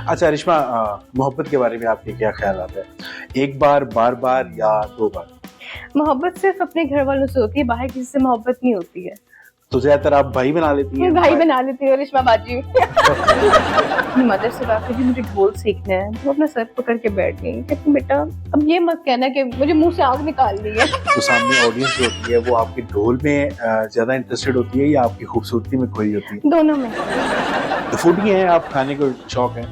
अच्छा रिश्मा, मोहब्बत के बारे में आपके क्या ख्यालात है? एक बार, बार-बार या 2 बार? मोहब्बत सिर्फ अपने घर वालों से होती है, बाहर किसी से मोहब्बत नहीं होती है। तो ज़्यादातर आप भाई बना लेती हैं? भाई बना लेती हूँ रिश्मा बाजी। अपनी मदर से कहा कि मुझे ढोल सीखना है, वो अपना सर पकड़ के बैठ गई, कहती बेटा अब ये मत कहना कि मुझे मुंह से आग निकालनी है। तो सामने ऑडियंस जो होती है वो आपके ढोल में ज़्यादा इंटरेस्टेड होती है या आपकी खूबसूरती में खोई होती है? दोनों में। तो फूडी हैं आप, खाने को शौक है?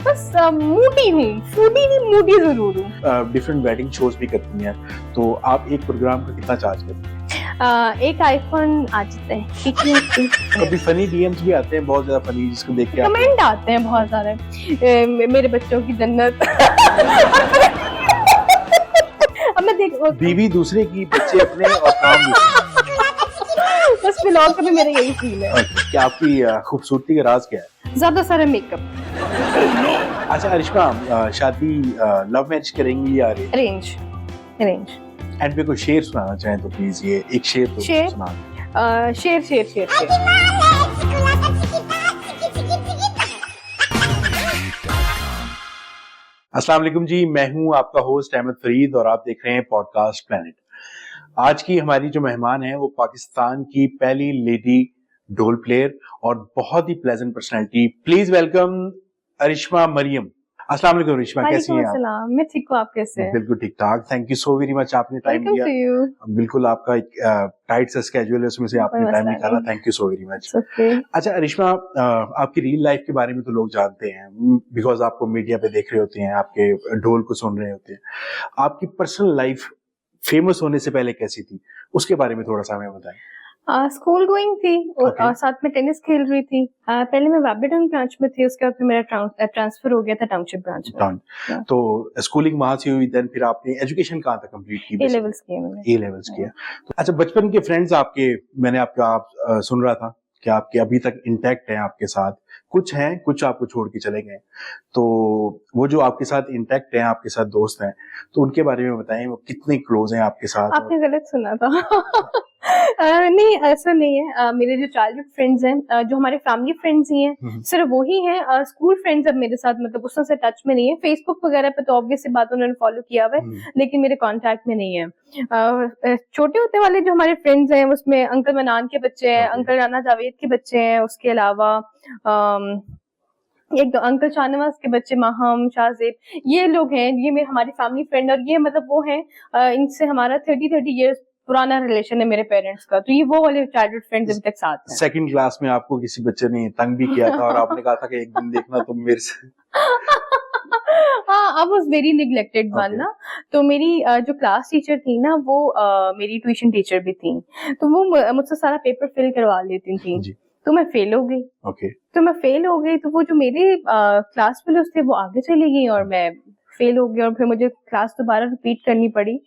बस मूडी हूँ, फूडी नहीं मूडी जरूर हूँ। डिफरेंट वेडिंग शोज भी करती हैं, तो आप एक प्रोग्राम का कितना चार्ज करती हैं? एक आईफोन आ जाता है, ठीक है। कभी फनी डीएम्स भी आते हैं, बहुत ज्यादा फनी, जिसको देख के कमेंट आते हैं बहुत सारे, मेरे बच्चों की जन्नत। अब मैं देख बीवी दूसरे की, बच्चे अपने और काम दूसरे। बस फिलहाल का भी मेरा यही फील है। क्या आपकी खूबसूरती का राज क्या है? ज्यादा सारा मेकअप। अच्छा अरिश्मा, शादी लव मैरिज करेंगी या अरेंज? अरेंज। एंड पे कोई शेर सुनाना चाहें तो प्लीज ये एक शेर तो शेर? सुना। शेर शेर शेर शेर। अस्सलाम वालेकुम जी, मैं हूं आपका होस्ट अहमद फरीद और आप देख रहे हैं पॉडकास्ट प्लेनेट। आज की हमारी जो मेहमान है वो पाकिस्तान की पहली लेडी ढोल प्लेयर और बहुत ही pleasant personality. Please welcome Arishma Mariam. अस्सलाम वालेकुम अरिश्मा, कैसी हैं आप? मैं ठीक हूँ, आप कैसे हैं? बिल्कुल ठीक ठाक, thank you so very much, आपने टाइम दिया। बिल्कुल आपका एक टाइट सा स्केड्यूल है, उसमें से आपने टाइम निकाला, thank you so very much. अच्छा अरिश्मा, आपकी रियल लाइफ के बारे में तो लोग जानते हैं बिकॉज आपको मीडिया पे देख रहे होते हैं, आपके ढोल को सुन रहे होते हैं। आपकी पर्सनल लाइफ फेमस होने से पहले कैसी थी, उसके बारे में थोड़ा सा हमें बताएं। स्कूल गोइंग थी और साथ में टेनिस खेल रही थी। पहले मैं बैडमिंटन ब्रांच में थी, उसके बाद फिर मेरा ट्रांसफर हो गया था टाउनशिप ब्रांच में। तो स्कूलिंग वहां से हुई, देन फिर आपने एजुकेशन कहाँ तक कंप्लीट की? ए लेवल्स किया मैंने। ए लेवल्स किया। तो अच्छा, बचपन के फ्रेंड्स आपके, मैंने आप सुन रहा था कि आपके अभी तक इंटैक्ट हैं आपके साथ, कुछ हैं, कुछ आपको छोड़ के चले गए, तो वो जो आपके साथ इंटैक्ट हैं, आपके साथ दोस्त हैं, तो उनके बारे में बताएं, वो कितने क्लोज हैं आपके साथ? आपने गलत सुना था। नहीं ऐसा नहीं है। मेरे जो चाइल्डहुड फ्रेंड्स हैं, जो हमारे फैमिली फ्रेंड्स ही हैं, सिर्फ वो ही हैं। स्कूल फ्रेंड्स अब मेरे साथ मतलब उससे से टच में नहीं है। फेसबुक वगैरह पे तो ऑब्वियस सी बात उन्होंने फॉलो किया हुआ है, लेकिन मेरे कांटेक्ट में नहीं है। छोटे होते वाले जो हमारे फ्रेंड्स हैं उसमें अंकल मनान के बच्चे हैं, अंकल राना जावेद के बच्चे हैं, उसके अलावा एक अंकल शाहनवाज के बच्चे माहम शाहजेब, ये लोग हैं, ये मेरे हमारी फैमिली फ्रेंड। और ये मतलब वो हैं, इनसे हमारा 30 इयर्स पुराना रिलेशन है मेरे पेरेंट्स का। तो ये वो वाले चाइल्डहुड फ्रेंड्स अभी तक साथ हैं। सेकंड क्लास में आपको किसी बच्चे ने तंग भी किया था और आपने कहा था कि एक दिन देखना तुम मेरे से। हाँ, I was very neglected one ना। तो मेरी जो क्लास टीचर थी ना, वो मेरी ट्यूशन टीचर भी थी, तो वो मुझसे सारा पेपर फिल करवा लेती थी। तो मैं फेल हो गई। तो मैं फेल हो गई, तो वो जो मेरे क्लास फेलोज थे वो आगे चली गई और मैं फेल हो गई, और फिर मुझे क्लास दोबारा रिपीट करनी पड़ी।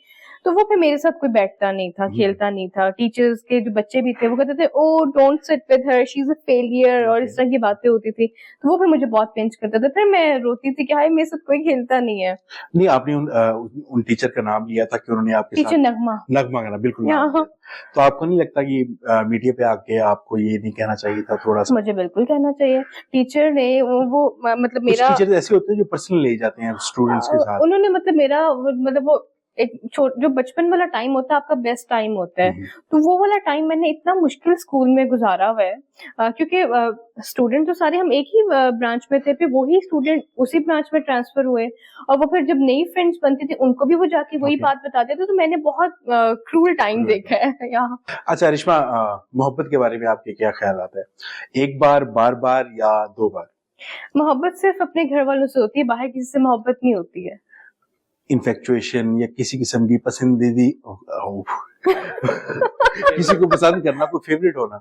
तो वो फिर मेरे साथ कोई बैठता नहीं था, खेलता नहीं था। टीचर्स के जो बच्चे भी थे वो कहते थे oh don't sit with her, she is a failure, और इस तरह की बातें होती थी। तो वो फिर मुझे बहुत पिंच करते थे। फिर मैं रोती थी कि हाय मेरे साथ कोई खेलता नहीं है। नहीं, आपने उन टीचर का नाम लिया था कि उन्होंने आपके टीचर साथ नगमा का ना बिल्कुल नाम लिया। तो आपको नहीं लगता कि मीडिया पे आके आपको ये नहीं कहना चाहिए था थोड़ा सा? मुझे बिल्कुल कहना चाहिए। टीचर ने वो मतलब मेरा, टीचर ऐसे होते हैं जो पर्सनल ले जाते हैं स्टूडेंट्स के साथ। उन्होंने मतलब मेरा मतलब वो एक जो बचपन वाला टाइम होता है आपका बेस्ट टाइम होता है, तो वो वाला टाइम मैंने इतना मुश्किल स्कूल में गुजारा हुआ है, क्योंकि स्टूडेंट तो सारे हम एक ही ब्रांच में थे, फिर वही स्टूडेंट उसी ब्रांच में ट्रांसफर हुए, और वो फिर जब नई फ्रेंड्स बनती थी उनको भी वो जाके वही बात बताते थे। तो मैंने बहुत क्रूल टाइम देखा है यहाँ। अच्छा रिश्मा, मोहब्बत के बारे में आपके क्या ख्यालात है? एक बार, बार-बार या 2 बार? मोहब्बत सिर्फ अपने घर वालों से होती है, बाहर किसी से मोहब्बत नहीं होती है। इन्फेक्चुएशन या किसी किस्म की पसंदीदी किसी को पसंद करना, कोई फेवरेट होना?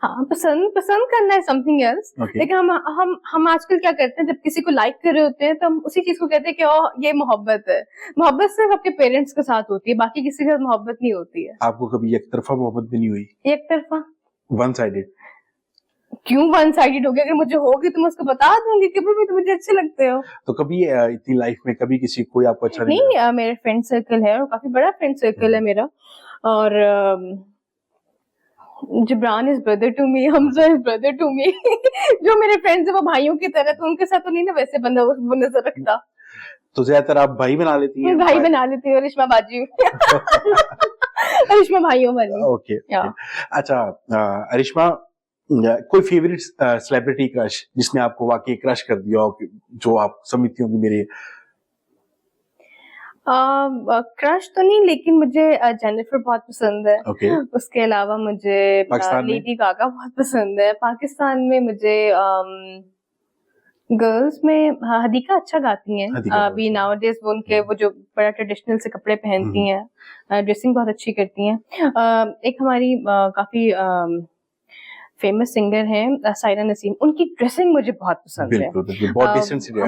हाँ, पसंद करना है समथिंग एल्स। लेकिन हम आजकल क्या करते हैं, जब किसी को लाइक कर रहे होते हैं तो हम उसी चीज को कहते हैं कि ओ ये मोहब्बत है। मोहब्बत सिर्फ आपके पेरेंट्स के साथ होती है, बाकी किसी के साथ मोहब्बत नहीं होती है। आपको कभी एक तरफा मोहब्बत भी नहीं हुई? एक तरफा? One sided? क्यों वन साइडेड हो गया? अगर मुझे होगी तो मैं उसको बता दूंगी कि भी तो मुझे अच्छे लगते हो। तो कभी इतनी लाइफ में कभी किसी कोई आपको अच्छा नहीं, मेरे फ्रेंड सर्कल है और काफी बड़ा फ्रेंड सर्कल है मेरा, और Jibran is brother to me, Hamza is brother to me. जो मेरे फ्रेंड्स है वो भाइयों की तरह, तो उनके साथ तो नहीं ना वैसे बंदा वो नजर रखता। तो ज्यादातर आप भाई बना लेती हैं? भाई बना लेती हूँ, रिश्मा बाजी। रिश्मा भाइयों वाली। ओके। अच्छा रिश्मा, कोई फेवरेट सेलिब्रिटी क्रश जिसने आपको वाकई क्रश कर दिया हो, जो आप समझती हो कि मेरे क्रश तो नहीं, लेकिन मुझे जेनिफर बहुत पसंद है। उसके अलावा मुझे लेडी गागा बहुत पसंद है। पाकिस्तान में मुझे गर्ल्स में हदीका अच्छा गाती हैं अभी नाउ डेज। वो उनके वो जो बड़ा ट्रेडिशनल से कपड़े पहनती हैं, ड्रेसिंग बहुत अच्छी करती हैं। एक हमारी काफी फेमस सिंगर हैं सायरा नसीम, उनकी ड्रेसिंग मुझे बहुत पसंद है।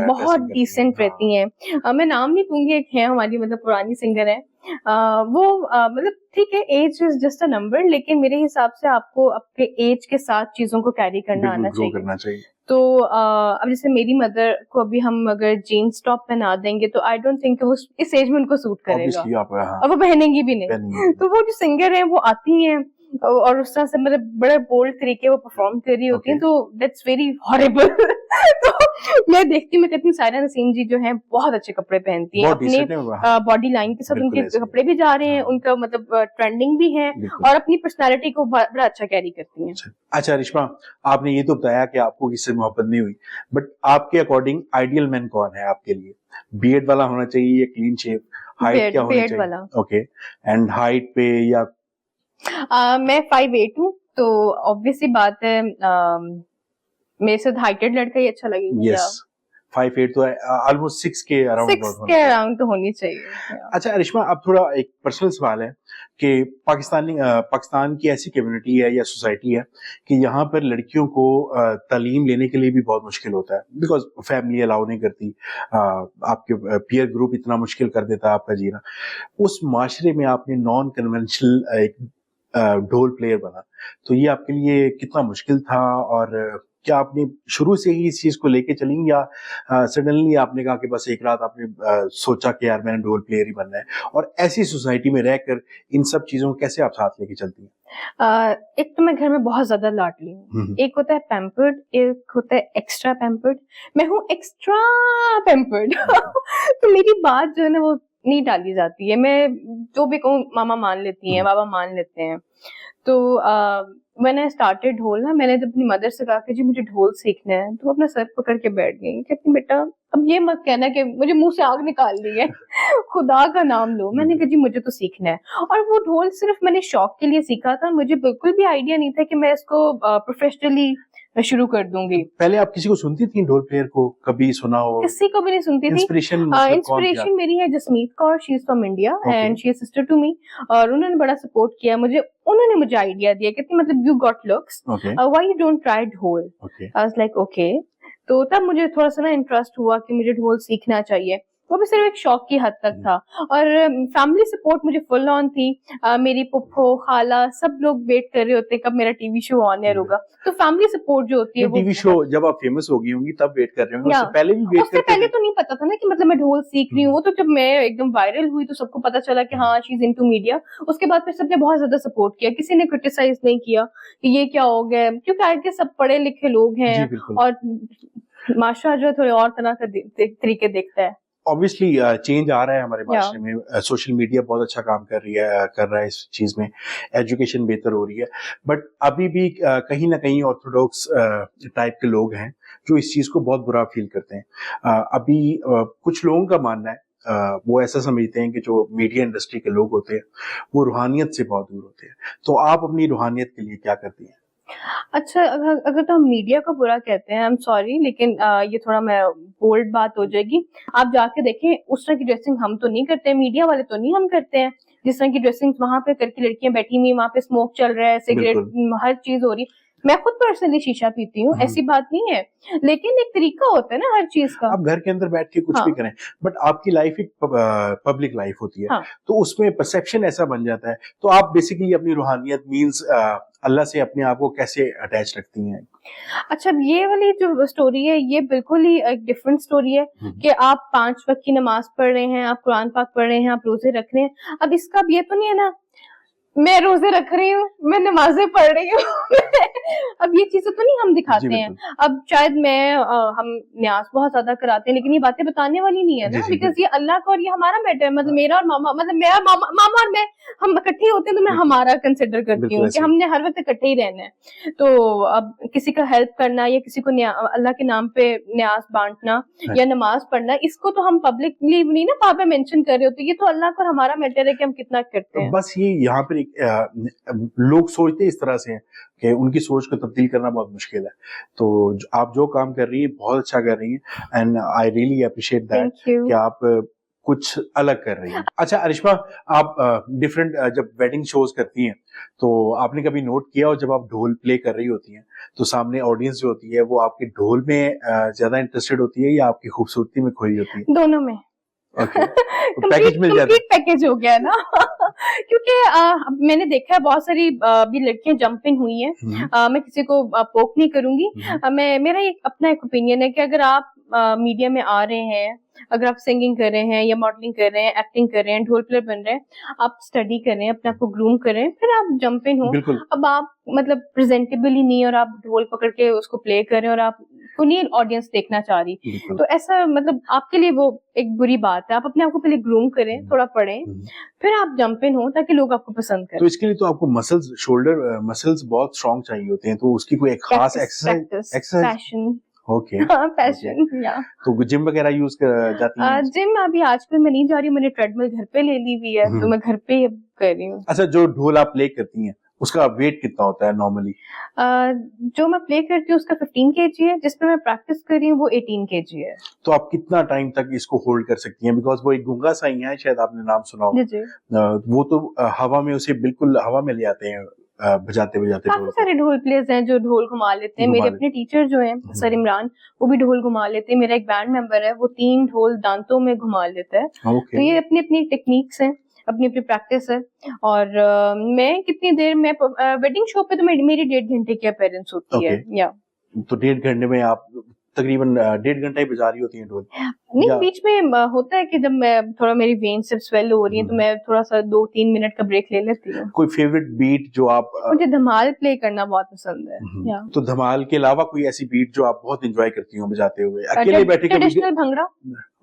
बहुत डिसेंट रहती हैं। मैं नाम नहीं दूंगी, एक है हमारी मतलब पुरानी सिंगर है, वो मतलब ठीक है, age is just a number, लेकिन मेरे हिसाब से आपको अपने एज के साथ चीजों को कैरी करना आना चाहिए। तो अब जैसे मेरी मदर को अभी हम अगर जीन्स टॉप पहना देंगे तो आई डोंट थिंक वो इस एज में उनको सूट करेगा, और वो पहनेंगी भी नहीं। तो वो जो सिंगर है वो आती हैं और उस तरह से मतलब बड़े बोल्ड तरीके वो परफॉर्म कर रही होती हैं, तो दैट्स वेरी हॉरिबल। तो मैं देखती हूँ, मैं कहती हूँ सायरा नसीम जी जो है बहुत अच्छे कपड़े पहनती हैं, अपने बॉडी लाइन के साथ उनके कपड़े भी जा रहे हैं, उनका मतलब ट्रेंडिंग भी है, और अपनी पर्सनालिटी को बड़ा अच्छा कैरी करती हैं। अच्छा रिश्मा, आपने ये तो बताया कि आपको किससे मोहब्बत नहीं हुई, बट आपके अकॉर्डिंग आइडियल मैन कौन है आपके लिए? बियर्ड वाला होना चाहिए या क्लीन शेव? हाइट क्या होनी चाहिए? ओके, एंड हाइट पे या मैं 5'8" हूँ, तो ऑब्वियसली बात है मेरे से हाइटेड लड़का ही अच्छा लगेगा। yes. 5'8" तो ऑलमोस्ट 6 के अराउंड तो होनी चाहिए। अच्छा रिश्मा, अब थोड़ा एक पर्सनल सवाल है कि पाकिस्तान की ऐसी कम्युनिटी है या सोसाइटी है कि यहाँ पर लड़कियों को तालीम लेने के लिए भी बहुत मुश्किल होता है, बिकॉज फैमिली अलाउ नहीं करती, आपके पीयर ग्रुप इतना मुश्किल कर देता है आपका जीना। उस माशरे में आपने नॉन कन्वेंशनल एक ढोल प्लेयर बना, तो ये आपके लिए कितना मुश्किल था, और क्या आपने शुरू से ही इस चीज को लेके चली, या सडनली आपने कहा कि बस एक रात आपने सोचा कि यार मैंने ढोल प्लेयर ही बनना है? और ऐसी सोसाइटी में रहकर इन सब चीजों को कैसे आप साथ लेके चलती हैं? एक तो मैं घर में बहुत ज्यादा लाडली हूँ, एक होता है पैम्पर्ड, एक होता है एक्स्ट्रा पैम्पर्ड। मैं हूँ एक्स्ट्रा पैम्पर्ड। तो मेरी बात जो है ना वो नहीं टाली जाती है, मैं जो भी कहूँ मामा मान लेती हैं, बाबा मान लेते हैं। तो व्हेन आई स्टार्टेड ढोल ना, मैंने जब अपनी मदर से कहा कि जी मुझे ढोल सीखना है, तो अपना सर पकड़ के बैठ गई, कहती बेटा अब ये मत कहना कि मुझे मुंह से आग निकाल ली है। खुदा का नाम लो। मैंने कहा जी मुझे तो सीखना है, और वो ढोल सिर्फ मैंने शौक के लिए सीखा था, मुझे बिल्कुल भी आइडिया नहीं था कि मैं इसको प्रोफेशनली शुरू कर दूंगी। पहले आप किसी को सुनती थी ढोल प्लेयर को, कभी सुना हो? किसी को भी नहीं सुनती थी। इंस्पिरेशन मेरी है Jasmeet Kaur, she is from India and she is sister to me, और उन्होंने बड़ा सपोर्ट किया मुझे। उन्होंने मुझे आइडिया दिया, कहती मतलब you got looks, why you don't try dhol? I was like okay. तो तब मुझे थोड़ा सा ना इंटरेस्ट हुआ कि मुझे ढोल सीखना चाहिए। वो भी सिर्फ एक शौक की हद तक था, और फैमिली सपोर्ट मुझे फुल ऑन थी। मेरी पुप्पो खाला सब लोग वेट कर रहे होते कब मेरा टीवी शो ऑन एयर होगा, तो फैमिली सपोर्ट जो होती है वो टीवी शो जब आप फेमस हो गई होंगी तब वेट कर रहे होंगे, उससे पहले भी वेट उससे पहले तो नहीं पता था ना कि मतलब मैं ढोल सीख रही हूँ। वो तो जब मैं एकदम वायरल हुई तो सबको पता चला कि हाँ शी इज इनटू मीडिया। उसके बाद फिर सबने बहुत ज्यादा सपोर्ट किया, किसी ने क्रिटिसाइज नहीं किया कि ये क्या हो गया, क्योंकि आगे सब पढ़े लिखे लोग हैं और माशा जो है थोड़े और तरह का तरीके देखता है। ऑब्वियसली चेंज आ रहा है हमारे माशरे में, सोशल मीडिया बहुत अच्छा काम कर रहा है इस चीज में, एजुकेशन बेहतर हो रही है, बट अभी भी कहीं ना कहीं ऑर्थोडॉक्स टाइप के लोग हैं जो इस चीज को बहुत बुरा फील करते हैं। अभी कुछ लोगों का मानना है, वो ऐसा समझते हैं कि जो मीडिया इंडस्ट्री के लोग होते हैं वो रूहानियत से बहुत दूर होते हैं, तो आप अपनी रूहानियत के लिए क्या करती हैं? अच्छा, अगर तो हम मीडिया का बुरा कहते हैं, आई एम सॉरी, लेकिन ये थोड़ा मैं बोल्ड बात हो जाएगी। आप जाके देखें, उस तरह की ड्रेसिंग हम तो नहीं करते, मीडिया वाले तो नहीं हम करते हैं जिस तरह की ड्रेसिंग वहां पे करके लड़कियां बैठी हुई, वहां पे स्मोक चल रहा है, सिगरेट, हर चीज हो रही है। मैं खुद पर्सनली शीशा पीती हूँ, ऐसी बात नहीं है, लेकिन एक तरीका होता है ना हर चीज का। आप घर के अंदर बैठ के कुछ भी करें, बट आपकी लाइफ एक पब्लिक लाइफ होती है, तो उसमें परसेप्शन ऐसा बन जाता है। तो आप बेसिकली अपनी रूहानियत मींस अल्लाह से अपने आप को कैसे अटैच रखती हैं? अच्छा, ये वाली जो स्टोरी है ये बिल्कुल ही एक डिफरेंट स्टोरी है कि आप 5 वक्त की नमाज पढ़ रहे हैं, आप कुरान पाक पढ़ रहे हैं, आप रोजे रख रहे हैं। अब इसका अब ये तो नहीं है ना मैं रोजे रख रही हूँ, मैं नमाजें पढ़ रही हूँ। अब ये चीजें तो नहीं हम दिखाते हैं। अब शायद हम न्याज बहुत ज्यादा कराते हैं, लेकिन ये बातें बताने वाली नहीं है ना, बिकॉज ये अल्लाह का और ये हमारा मैटर है। मतलब मेरा और मामा, मतलब मेरा मामा और मैं, हम इकट्ठे होते हैं तो मैं हमारा कंसिडर करती हूँ कि हमने हर वक्त इकट्ठे ही रहना है। तो अब किसी का हेल्प करना या किसी को अल्लाह के नाम पे न्याज बांटना या नमाज पढ़ना, इसको तो हम पब्लिकली नहीं ना वहां पे मेंशन कर रहे होते। ये तो अल्लाह का हमारा मैटर है कि हम कितना करते हैं। बस ये यहाँ पर लोग सोचते इस तरह से हैं कि उनकी सोच को तब्दील करना बहुत मुश्किल है। तो आप जो काम कर रही है बहुत अच्छा कर रही है and I really appreciate that कि आप कुछ अलग कर रही हैं। अच्छा अरिश्मा, आप डिफरेंट जब वेडिंग शोज करती हैं तो आपने कभी नोट किया हो जब आप ढोल प्ले कर रही होती हैं तो सामने ऑडियंस जो होती है वो आपके ढोल में ज्यादा इंटरेस्टेड होती है या आपकी खूबसूरती में खोई होती है? दोनों में। ओके, पैकेज मिल जाता है। पैकेज हो गया ना। क्योंकि मैंने देखा है बहुत सारी भी लड़कियां जंपिंग हुई हैं। मैं किसी को पोक नहीं करूंगी। मेरा अपना एक ओपिनियन है कि अगर आप मीडिया में आ रहे हैं, अगर आप सिंगिंग कर रहे हैं या मॉडलिंग कर रहे हैं, एक्टिंग कर रहे हैं, ढोल प्लेयर बन रहे हैं, आप स्टडी कर रहे हैं, अपने आप को ग्रूम कर रहे हैं, फिर आप जंपिंग हो। अब आप मतलब प्रेजेंटेबल ही नहीं और आप ढोल पकड़ के उसको प्ले कर रहे हैं और आप को नहीं ऑडियंस देखना चाह रही, तो ऐसा मतलब आपके लिए वो एक बुरी बात है। आप अपने आप को पहले ग्रूम करें, थोड़ा पढ़ें, फिर आप जंप इन हो ताकि लोग आपको पसंद करें। तो इसके लिए तो आपको मसल्स, शोल्डर मसल्स बहुत स्ट्रांग चाहिए होते हैं, तो उसकी कोई एक खास एक्सरसाइज? पैशन। ओके, पैशन या तो जिम वगैरह यूज कर जाती हैं? जिम अभी आजकल मैं नहीं जा रही हूँ, मैंने ट्रेडमिल घर पे ले ली हुई है, तो मैं घर पे ही कर रही हूँ। अच्छा, जो ढोल आप प्ले करती हैं उसका वेट कितना होता है नॉर्मली? जो मैं प्ले करती हूँ उसका 15 kg है, जिसपे मैं प्रैक्टिस कर रही हूँ वो 18 kg है। तो आप कितना टाइम तक इसको होल्ड कर सकती हैं? बिकॉज वो एक गूंगा साईं है, शायद आपने नाम सुना हो। वो तो हवा में उसे बिल्कुल हवा में ले आते हैं बजाते बजाते। काफी सारे ढोल प्लेयर्स हैं जो ढोल घुमा लेते हैं। मेरे अपने टीचर जो हैं सर इमरान, वो भी ढोल घुमा लेते हैं। मेरा एक बैंड मेंबर है, वो 3 ढोल दांतों में घुमा लेता है। तो ये अपनी अपनी टेक्निक्स हैं, अपनी अपनी प्रैक्टिस है। और मैं कितनी देर में वेडिंग शो पे तो मेरी 1.5 घंटे की अपीयरेंस होती है। या तो 1.5 घंटे में आप तकरीबन 1.5 घंटा ही बजा रही होती हैं ढोल? नहीं, बीच में होता है कि जब मैं थोड़ा मेरी वेन से स्वेल हो रही है तो मैं थोड़ा सा 2-3 मिनट का ब्रेक ले लेती हूँ। कोई फेवरेट बीट जो आप? मुझे धमाल प्ले करना बहुत पसंद है। तो धमाल के अलावा कोई ऐसी बीट जो आप बहुत एंजॉय करती हो बजाते हुए, अकेले बैठे? Traditional bhangra,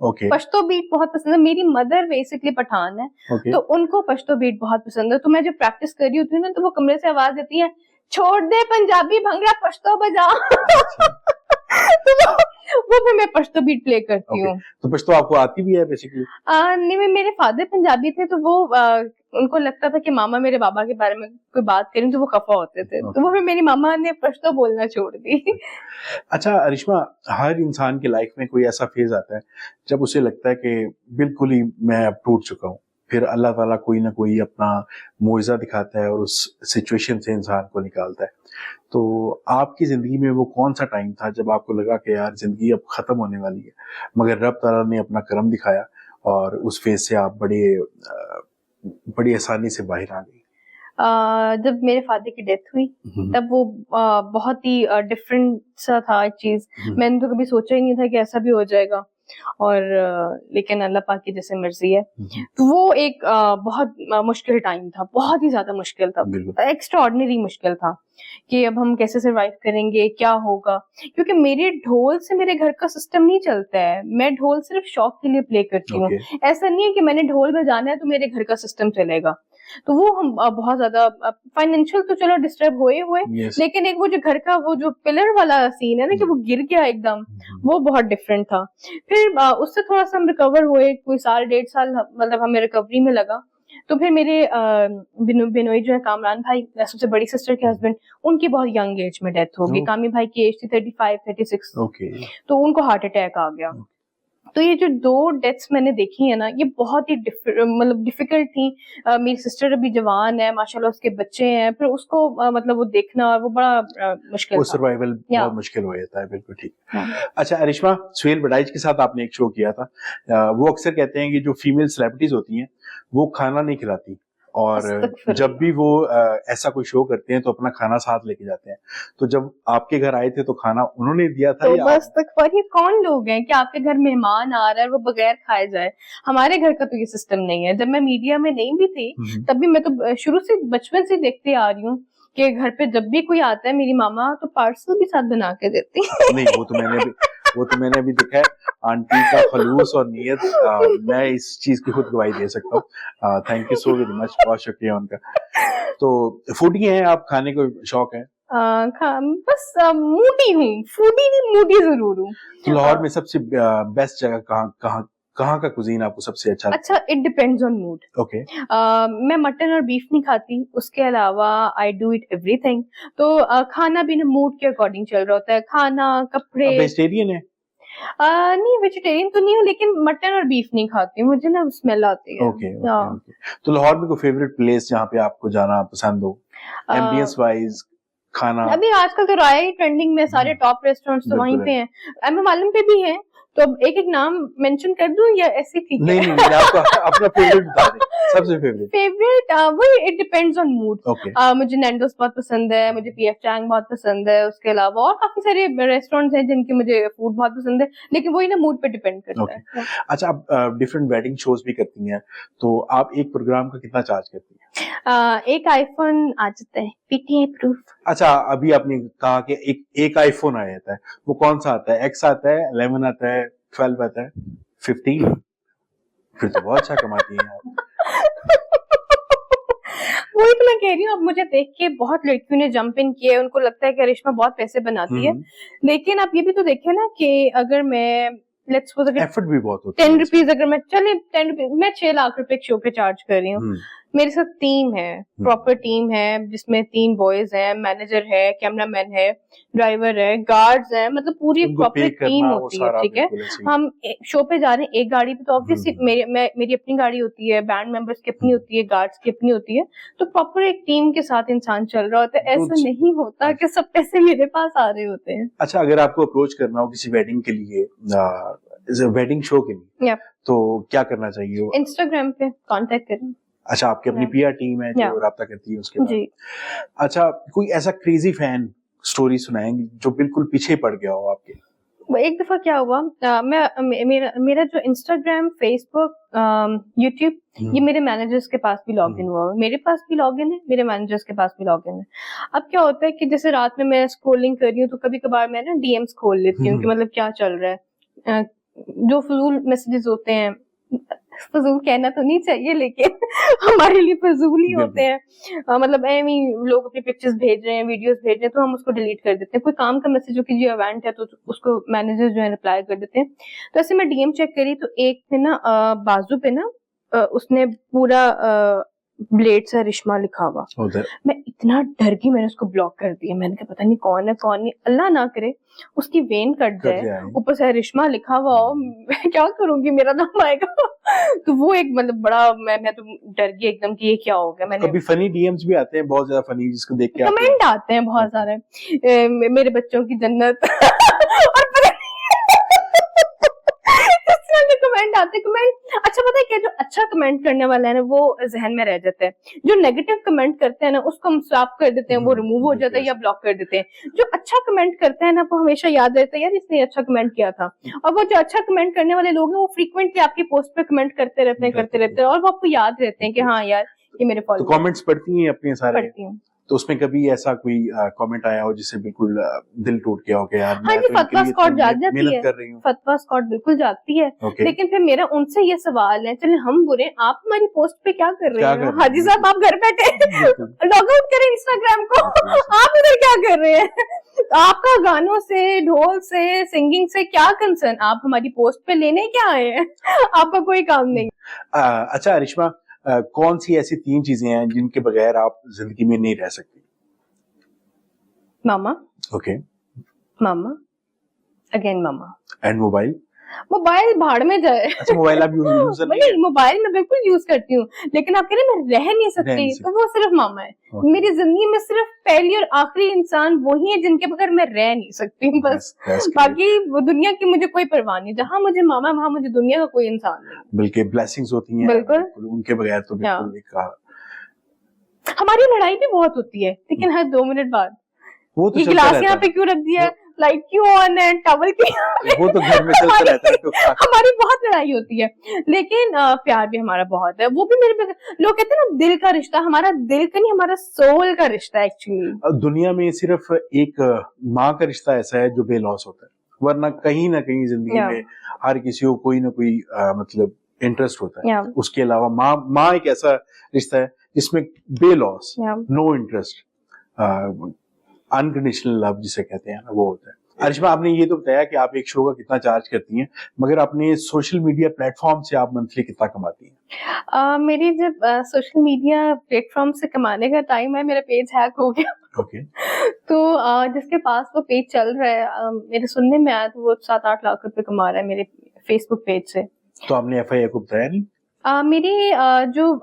okay, Pashto beat बहुत पसंद है। मेरी मदर बेसिकली पठान है, तो उनको पश्तो बीट बहुत पसंद है। तो मैं जब प्रैक्टिस कर रही होती हूँ ना, तो वो कमरे से आवाज देती है, छोड़ दे पंजाबी भंगड़ा, पश्तो बजा। तो वो भी मैं पश्तो बीट प्ले करती हूँ। तो पश्तो आपको आती भी है बेसिकली? नहीं, मेरे फादर पंजाबी थे, तो वो उनको लगता था कि मामा मेरे बाबा के बारे में कोई बात करें तो वो खफा होते थे। तो वो भी मेरी मामा ने पश्तो बोलना छोड़ दी। अच्छा अरिश्मा, हर इंसान के लाइफ में कोई ऐसा फेज आता है जब उसे लगता है कि बिल्कुल ही मैं अब टूट चुका हूँ, फिर अल्लाह ताला कोई ना कोई अपना मुआजिज़ा दिखाता है और उस सिचुएशन से इंसान को निकालता है। तो आपकी जिंदगी में वो कौन सा टाइम था जब आपको लगा कि यार जिंदगी अब खत्म होने वाली है, मगर रब ताला ने अपना करम दिखाया और उस फेज से आप बड़ी आसानी से बाहर आ गई? जब मेरे फादर की डेथ हुई तब वो बहुत ही डिफरेंट सा था एक चीज। मैंने तो कभी सोचा ही नहीं था कि ऐसा भी हो जाएगा, और लेकिन अल्लाह पाक की जैसे मर्जी है। तो वो एक बहुत मुश्किल टाइम था, बहुत ही ज्यादा मुश्किल था, एक्स्ट्राऑर्डिनरी मुश्किल था कि अब हम कैसे सरवाइव करेंगे, क्या होगा। क्योंकि मेरे ढोल से मेरे घर का सिस्टम नहीं चलता है, मैं ढोल सिर्फ शौक के लिए प्ले करती हूँ। ऐसा नहीं है कि मैंने ढोल बजाना है तो मेरे घर का सिस्टम चलेगा। तो वो हम बहुत ज्यादा फाइनेंशियल तो चलो डिस्टर्ब हुए लेकिन एक वो जो घर का वो जो पिलर वाला सीन है ना कि वो गिर गया एकदम, वो बहुत डिफरेंट था। फिर उससे थोड़ा सा हम रिकवर हुए, कोई 1.5 साल मतलब हमें रिकवरी में लगा। तो फिर मेरे बिनोई जो है, कामरान भाई सबसे बड़ी सिस्टर के हस्बैंड, उनकी बहुत यंग एज में डेथ हो गई। कामी भाई की एज थी 35-36। तो उनको हार्ट अटैक आ गया। तो ये जो 2 डेथ्स मैंने देखी है ना, ये बहुत ही मतलब डिफिकल्ट थी। मेरी सिस्टर अभी जवान है माशाल्लाह, उसके बच्चे हैं, फिर उसको मतलब वो देखना, और वो बड़ा मुश्किल था। सर्वाइवल बहुत मुश्किल हो जाता है। बिल्कुल ठीक। अच्छा अरिश्मा, सुहेल बड़ाइच के साथ आपने एक शो किया था। वो अक्सर कहते हैं कि जो फीमेल सेलिब्रिटीज होती हैं वो खाना नहीं खिलाती और जब भी वो ऐसा कोई शो करते हैं तो अपना खाना साथ लेके जाते हैं। तो जब आपके घर आए थे तो खाना उन्होंने दिया था तो या बस तक ये कौन लोग हैं कि आपके घर मेहमान आ रहा है वो बगैर खाए जाए। हमारे घर का तो ये सिस्टम नहीं है। जब मैं मीडिया में नहीं भी थी तब भी मैं तो शुरू से बचपन से देखते आ रही हूँ कि घर पे जब भी कोई आता है मेरी मामा तो पार्सल भी साथ बना के देती है। नहीं, वो तो मैंने अभी देखा है आंटी का खलूस और नियत। मैं इस चीज की खुद गवाही दे सकता हूँ। Thank you so very much, बहुत शुक्रिया उनका। तो फूडी हैं आप, खाने को शौक है? बस मूडी हूँ, फूडी नहीं मूडी जरूर हूँ। तो लाहौर में सबसे बेस्ट जगह कहाँ का कुजीन आपको सबसे अच्छा? अच्छा, it depends on mood. Okay. मैं मटन और बीफ नहीं खाती, उसके अलावा आई डू इट एवरीथिंग। तो खाना भी ना मूड के अकॉर्डिंग चल रहा होता है, खाना, कपड़े। वेजिटेरियन है? नहीं, वेजिटेरियन तो नहीं हूँ, लेकिन मटन और बीफ नहीं खाती, मुझे ना स्मेल आती है। ओके। तो लाहौर में कोई फेवरेट प्लेस जहाँ पे आपको जाना पसंद हो, एम्बियंस वाइज, खाना? अभी आजकल तो राय ट्रेंडिंग में सारे टॉप रेस्टोरेंट्स तो वहीं पे हैं, एम मालूम पे भी हैं। तो अब एक एक नाम मेंशन कर दूं या ऐसे ठीक है? नहीं, आपका अपना फेवरेट बता दें, सबसे फेवरेट वही, it depends on mood. Okay. मुझे नैंडोस बहुत पसंद है, मुझे पीएफ चैंग बहुत पसंद है, उसके अलावा और काफी सारे रेस्टोरेंट्स हैं जिनके मुझे फूड बहुत पसंद है, लेकिन वही ना मूड पे डिपेंड करता है। अच्छा, आप डिफरेंट वेडिंग शोज भी करती हैं, तो आप एक प्रोग्राम का कितना चार्ज करती हैं? एक आईफोन आ जाता है, पीटीआई प्रूफ। अच्छा, अभी आपने कहा कि एक आईफोन आ जाता है, वो कौन सा आता है? एक्स आता है, 11 आता है, 12 आता है, 15? फिर तो बहुत अच्छा कमाती हैं आप। वही तो मैं कह रही हूँ, अब मुझे देख के बहुत लड़कियों ने जंप इन किए, उनको लगता है कि रिश्मा बहुत पैसे बनाती है, लेकिन आप ये भी तो देखे ना कि अगर मैं लेट्स सपोज अगर एफर्ट भी बहुत होता है, 10 रुपीज अगर मैं चले 10 रुपीज, मैं 6 लाख रुपए शो पे चार्ज कर रही हूँ। मेरे साथ टीम है, प्रॉपर टीम है, जिसमें 3 बॉयज हैं, मैनेजर है, कैमरामैन है, ड्राइवर है, गार्ड्स हैं, मतलब पूरी प्रॉपर टीम होती है। ठीक है, हम शो पे जा रहे हैं एक गाड़ी पे, तो ऑब्वियसली मेरी अपनी गाड़ी होती है, बैंड मेंबर्स की अपनी होती है, गार्ड्स की अपनी होती है, तो प्रॉपर एक टीम के साथ इंसान चल रहा होता है। ऐसा नहीं होता कि सब पैसे मेरे पास आ रहे होते हैं। अच्छा, अगर आपको अप्रोच करना हो किसी वेडिंग के लिए, वेडिंग शो के लिए, तो क्या करना चाहिए? इंस्टाग्राम पे कांटेक्ट करें। अच्छा, आपकी अपनी पीआर टीम है जो राब्ता करती है उसके बाद? जी। अच्छा, कोई ऐसा क्रेजी फैन स्टोरी सुनाएंगे जो बिल्कुल पीछे पड़ गया हो आपके? एक दफा क्या हुआ, मेरा जो इंस्टाग्राम, फेसबुक, यूट्यूब, ये मेरे मैनेजर्स के पास भी लॉगिन हुआ, मेरे पास भी लॉगिन है, मेरे मैनेजर्स के पास भी लॉगिन है। अब क्या होता है कि जैसे रात में मैं स्क्रॉलिंग कर रही हूँ तो कभी कभार मैं ना डीएम्स खोल लेती हूँ कि मतलब क्या चल रहा है, जो फजूल मैसेजेस होते हैं, फजूल कहना तो नहीं चाहिए लेकिन हमारे लिए फजूल ही होते हैं, मतलब ऐमी लोग अपनी पिक्चर्स भेज रहे हैं, वीडियोस भेज रहे हैं, तो हम उसको डिलीट कर देते हैं। कोई काम का मैसेज हो कि जी इवेंट है तो उसको मैनेजर जो है रिप्लाई कर देते हैं। तो ऐसे मैं डीएम चेक करी तो एक पे ना बाजू पे ना उसने पूरा ब्लेड से रिश्मा लिखा हुआ। मैं इतना डर गई, मैंने उसको ब्लॉक कर दिया। मैंने कहा पता नहीं कौन है कौन नहीं, अल्लाह ना करे उसकी वेन कट जाए, ऊपर से रिश्मा लिखा हुआ हो, मैं क्या करूंगी, मेरा नाम आएगा। तो वो एक मतलब बड़ा मैं तो डर गई एकदम कि ये क्या हो गया। मैंने कभी फनी डीएम्स भी आते हैं बहुत ज्यादा फनी, जिसको देख के कमेंट आते हैं बहुत सारे, मेरे बच्चों की जन्नत और कमेंट आते कमेंट। अच्छा पता है क्या, जो अच्छा कमेंट करने वाला है ना वो जहन में रह जाता है, जो नेगेटिव कमेंट करते हैं ना उसको हम स्वैप कर देते हैं, वो रिमूव हो जाता है या ब्लॉक कर देते हैं। जो अच्छा कमेंट करते हैं ना वो हमेशा याद रहता है, यार इसने अच्छा कमेंट किया था। और वो जो अच्छा कमेंट करने वाले लोग हैं वो फ्रीक्वेंटली आपकी पोस्ट पे कमेंट करते रहते हैं और वो आपको याद रहते हैं कि हाँ यार ये मेरे फॉलोअर्स। तो कमेंट्स पढ़ती हैं अपने सारे? पढ़ती हूँ। तो उसमें कभी ऐसा कोई कमेंट आया हो जिससे बिल्कुल दिल टूट गया हो कि यार हाँ जी, फतवा स्क्वाड जाती है, फतवा स्क्वाड बिल्कुल जाती है। लेकिन फिर मेरा उनसे ये सवाल है, चले हम बुरे, आप हमारी पोस्ट पे क्या कर रहे हैं? हाजी साहब आप घर बैठे लॉग आउट करें इंस्टाग्राम को, आप इधर क्या कर रहे हैं? आपका गानों से, ढोल से, सिंगिंग से क्या कंसर्न? आप हमारी पोस्ट पे लेने क्या आए हैं? आपका कोई काम नहीं। अच्छा रिश्मा, कौन सी ऐसी 3 चीजें हैं जिनके बगैर आप जिंदगी में नहीं रह सकती? मामा। ओके। मामा, अगेन मामा। And mobile? मोबाइल भाड़ में जाए। अच्छा, मोबाइल आप यूज नहीं है? मोबाइल मैं बिल्कुल यूज करती हूँ, लेकिन आप कह रहे मैं रह नहीं सकती, तो वो सिर्फ मामा है। मेरी जिंदगी में सिर्फ पहली और आखिरी इंसान वही है जिनके बगैर मैं रह नहीं सकती बस। बाकी वो दुनिया की मुझे कोई परवाह नहीं, जहाँ मुझे मामा वहाँ मुझे दुनिया का कोई इंसान नहीं। बल्कि ब्लेसिंग्स होती हैं बिल्कुल उनके बगैर तो बिल्कुल हमारी लड़ाई भी बहुत होती है, लेकिन हर 2 मिनट बाद वो तो ये चलता गिलास रहता यहाँ है। पे क्यों रख दिया है, लाइट क्यों ऑन है, टॉवल क्यों वो तो घर में चलता रहता है तो हमारी बहुत लड़ाई होती है, लेकिन प्यार भी हमारा बहुत है। वो भी मेरे लोग कहते हैं ना दिल का रिश्ता, हमारा दिल का नहीं, हमारा सोल का रिश्ता है एक्चुअली। दुनिया में सिर्फ एक माँ का रिश्ता ऐसा है जो बेलॉस होता है, वरना कहीं ना कहीं जिंदगी में हर किसी को कोई ना कोई मतलब इंटरेस्ट होता है। उसके अलावा माँ एक ऐसा रिश्ता है जिसमें बेलॉस, नो इंटरेस्ट, अनकंडीशनल लव जिसे कहते हैं वो होता है। अरिश्मा, आपने ये तो बताया कि आप एक शो का कितना चार्ज करती हैं, मगर अपने सोशल मीडिया प्लेटफॉर्म से आप मंथली कितना कमाती हैं? मेरी जब सोशल मीडिया प्लेटफॉर्म से कमाने का टाइम है, मेरा पेज हैक हो गया। ओके। तो जिसके पास वो पेज चल रहा है, मेरे सुनने में आया तो वो 7-8 लाख रुपए कमा रहा है मेरे फेसबुक पेज से। तो आपने FIR को बताया नहीं? मेरी जो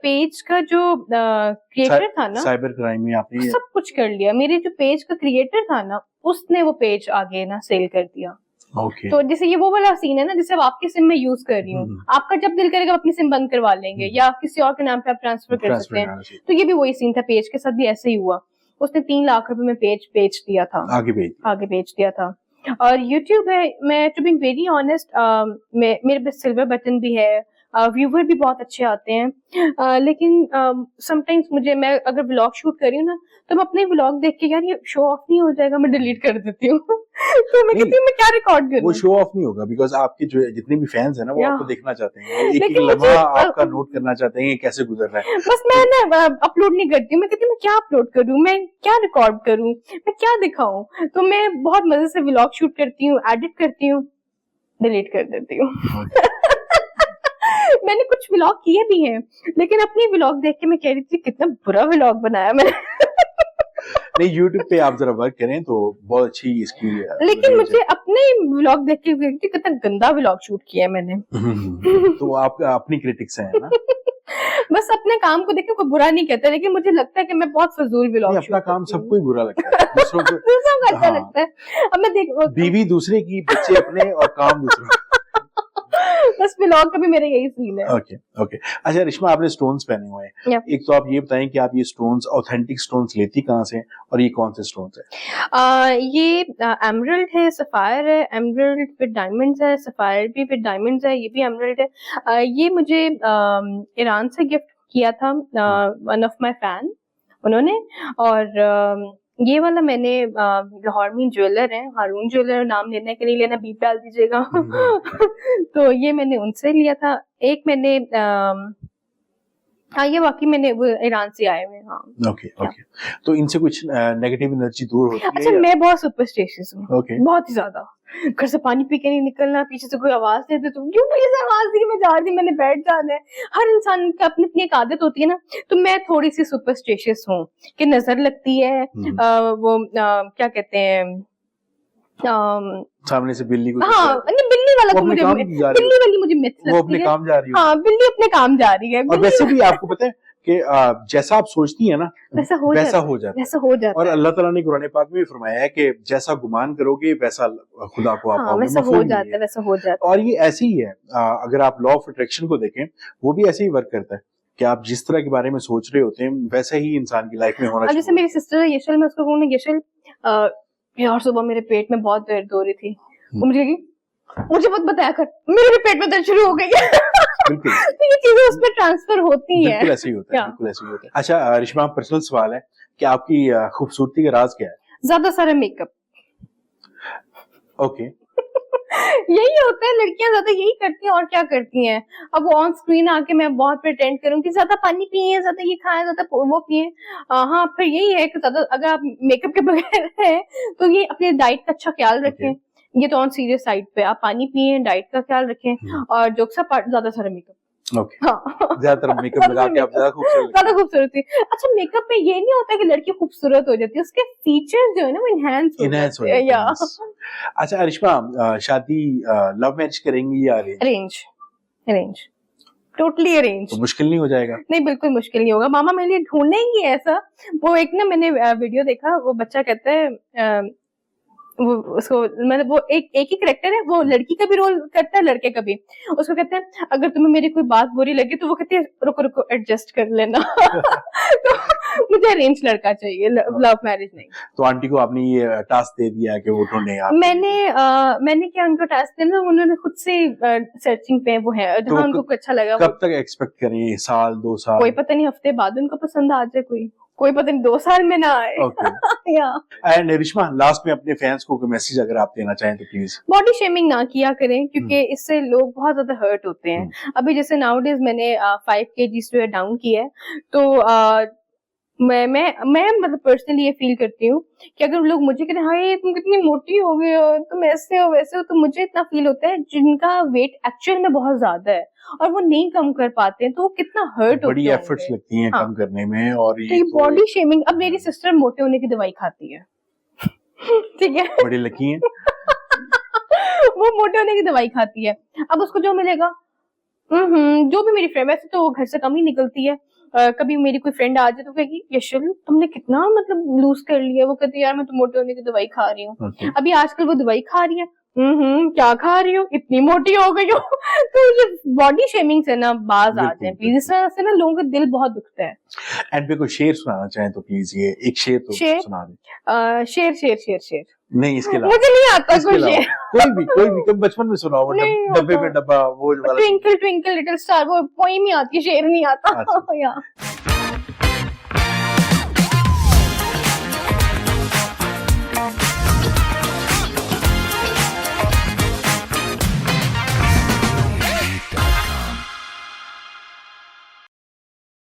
पेज का जो क्रिएटर था ना, साइबर क्राइम में आपने सब कुछ कर लिया। मेरे जो पेज का क्रिएटर था ना, उसने वो पेज आगे ना सेल कर दिया। Okay. तो जैसे ये वो वाला सीन है ना, जैसे अब आपकी सिम में यूज कर रही हूँ, आपका जब दिल करेगा अपनी सिम बंद करवा लेंगे या किसी और के नाम पे आप ट्रांसफर कर सकते हैं। तो ये भी वही सीन था, पेज के साथ भी ऐसे ही हुआ। उसने 3 लाख रुपए में पेज बेच दिया था, आगे बेच दिया था। और यूट्यूब है, मैं टू बी वेरी ऑनेस्ट, मेरे पास सिल्वर बटन भी है, व्यूवर भी बहुत अच्छे आते हैं, लेकिन समटाइम्स मैं अगर व्लॉग शूट कर रही हूँ ना, तो मैं अपने व्लॉग देख के यार ये शो ऑफ नहीं हो जाएगा, मैं डिलीट कर देती हूँ। तो मैं कहती हूँ मैं क्या रिकॉर्ड करूँ। वो शो ऑफ नहीं होगा, बिकॉज आपके जो जितने भी फैंस हैं ना, वो आपको देखना चाहते हैं, एक लेकिन लम्हा आपका नोट करना चाहते हैं कैसे गुजर रहा है। बस मैं ना अपलोड नहीं करती हूँ, मैं कहती हूँ मैं क्या अपलोड करूँ, मैं क्या रिकॉर्ड करूँ, मैं क्या दिखाऊं। तो मैं बहुत मजे से व्लॉग शूट करती हूँ, एडिट करती हूँ, डिलीट कर देती हूँ। मैंने कुछ व्लॉग किए भी हैं, लेकिन अपनी व्लॉग देख के मैं कह रही थी कितना बुरा व्लॉग बनाया मैंने। नहीं, YouTube पे आप जरा वर्क करें तो बहुत अच्छी इसकी। लेकिन मुझे अपने व्लॉग देख के कितना गंदा व्लॉग शूट किया है मैंने। तो आप अपनी क्रिटिक्स हैं ना? बस अपने काम को देख के कोई बुरा नहीं कहता, लेकिन मुझे लगता है कि मैं बहुत फजूल व्लॉग शूट अपना काम सबको ही बुरा लगता है, दूसरों को अच्छा लगता है। अब मैं बीवी दूसरे की, बच्चे अपने और काम दूसरों। बस व्लॉग का भी मेरा यही सीन है। ओके। अच्छा रिश्मा, आपने स्टोन्स पहने हुए हैं, एक तो आप ये बताएं कि आप ये स्टोन्स ऑथेंटिक स्टोन्स लेती कहाँ से और ये कौन से स्टोन्स है? ये एमरल्ड है, सफायर है, एमरल्ड विद डायमंड्स है, सफायर भी विद डायमंड्स है, ये भी एमरल्ड है। ये मुझे ईरान से गिफ्ट किया था वन ऑफ माय फैन, उन्होंने। और ये वाला मैंने लाहौर में ज्वेलर है, हारून ज्वेलर, नाम लेने के लिए लेना, बीप डाल दीजिएगा। तो ये मैंने उनसे लिया था। एक मैंने हाँ, ये वाकई मैंने वो ईरान से आए हुए। हाँ। ओके। तो इनसे कुछ नेगेटिव एनर्जी दूर होती है? अच्छा, मैं बहुत सुपरस्टिशियस हूँ, बहुत ही ज्यादा। घर से पानी पी के नहीं निकलना, पीछे से कोई आवाज दे दे तो क्यों प्लीज आवाज दी, मैं जा रही, मैंने बैठ जाना है। हर इंसान की अपनी अपनी एक आदत होती है ना, तो मैं थोड़ी सी सुपरस्टिशियस हूँ कि नजर लगती है, क्या कहते हैं, सामने से बिल्ली को, हाँ नहीं, बिल्ली वाला तो मुझे, बिल्ली वाली मुझे मिथ लगती है, वो अपने काम जा रही है। हाँ, बिल्ली अपने काम जा रही है। और वैसे भी आपको पता है कि जैसा आप सोचती है ना, वैसा हो जाता है। और अल्लाह ताला ने कुरान पाक में भी फरमाया है कि जैसा गुमान करोगे वैसा खुदा को आप पाओगे, वैसा हो जाता है। और ये ऐसे ही है, अगर आप लॉ ऑफ अट्रैक्शन को देखें, वो भी ऐसे ही वर्क करता है कि आप जिस तरह के बारे में सोच रहे होते हैं वैसे ही इंसान की लाइफ में होना चाहिए। जैसे मेरी सिस्टर है यशल, मैं उसको कहूँगी यशल, यार सुबह मेरे पेट में बहुत दर्द हो रही थी, मुझे मत बताया कर, मेरे पेट में दर्द शुरू हो गई है। तो ये चीजें उसमें ट्रांसफर होती हैं। बिल्कुल ऐसे ही होता है। अच्छा रिश्मा, पर्सनल सवाल है कि आपकी खूबसूरती का राज क्या है? ज्यादा सारा मेकअप। ओके। यही होता है, लड़कियां ज्यादा यही करती हैं और क्या करती हैं। अब वो ऑन स्क्रीन आके मैं बहुत प्रिटेंड करूँ कि ज्यादा पानी पिए, ज्यादा ये खाएं, ज्यादा वो पिए। हाँ, फिर यही है कि ज्यादा अगर आप मेकअप के बगैर है तो ये अपने डाइट का अच्छा ख्याल रखें। ये तो ऑन सीरियस साइड पे, आप पानी पिए, डाइट का ख्याल रखें, और जोक्स अपार्ट ज्यादा सारा मेकअप। हाँ, ज्यादातर मेकअप लगा के आप ज्यादा खूबसूरत है। अच्छा, मेकअप में ये नहीं होता कि लड़की खूबसूरत हो जाती है, उसके फीचर्स जो है ना वो इनहेंस हो जाते हैं। अच्छा रिश्मा, शादी लव मैरिज करेंगी या अरेंज? Totally arrange. तो मुश्किल नहीं हो जाएगा? नहीं, बिल्कुल मुश्किल नहीं होगा। मामा मेरे लिए ढूंढेंगी ऐसा। वो एक ना मैंने वीडियो देखा, वो बच्चा कहता है वो उसको मतलब वो एक ही करेक्टर है, वो लड़की का भी रोल करता है लड़के का भी। उसको कहते हैं अगर तुम्हें मेरी कोई बात बुरी लगी तो वो कहती है रुको रुको एडजस्ट कर लेना। तो मुझे अरेंज लड़का चाहिए, लव मैरिज नहीं। तो आंटी को आपने ये टास्क दे दिया कि वो ढूंढे आप? मैंने क्या उनको टास्क दिया ना, उन्होंने खुद से सर्चिंग पे वो है जहाँ उनको अच्छा लगा। कब तक एक्सपेक्ट करें, साल 2 साल? कोई पता नहीं, हफ्ते बाद उनको पसंद आ जाए कोई पता नहीं 2 साल में ना आए। एंड रिश्मा लास्ट में अपने फैंस को कोई मैसेज अगर आप देना चाहें तो प्लीज। बॉडी शेमिंग ना किया करें, क्योंकि इससे लोग बहुत ज्यादा हर्ट होते हैं। अभी जैसे नाउडेज मैंने 5 kg जो है डाउन किया है, तो मैं मतलब पर्सनली ये फील करती हूँ कि अगर लोग मुझे कहते हैं हाय तुम कितनी मोटी हो गई हो, तुम ऐसे हो वैसे हो, तो मुझे इतना फील होता है जिनका वेट एक्चुअल में बहुत ज्यादा है और वो नहीं कम कर पाते हैं तो वो कितना हर्ट होते हैं। बड़ी एफर्ट्स लगती हैं कम करने में। और ये बॉडी शेमिंग। अब मेरी सिस्टर मोटे होने की दवाई खाती है, ठीक है, बड़ी लकी है। वो मोटे होने की दवाई खाती है। अब उसको जो मिलेगा, जो भी मेरी फ्रेंड, वैसे तो वो घर से कम ही निकलती है। कभी मेरी कोई फ्रेंड आ जाए तो कहेगी यशल तुमने कितना मतलब लूज कर लिया। वो कहती है यार मैं तो मोटे होने की दवाई खा रही हूँ। अभी आजकल वो दवाई खा रही है। क्या खा रही हो, इतनी मोटी हो गई हो। तो ये बॉडी शेमिंग से ना बाज आ जाए प्लीज, इस तरह से ना लोगों का दिल बहुत दुखता है। एंड पे कोई शेर सुनाना चाहें तो प्लीज ये एक शेर तो सुना दें। शेर शेर शेर शेर नहीं, इसके अलावा मुझे नहीं आता कोई शेर। कोई भी बचपन में सुना हो, डब्बे पे डब्बा, वो ट्विंकल ट्विंकल लिटिल स्टार, वो पोएम ही आती है, शेर नहीं आता।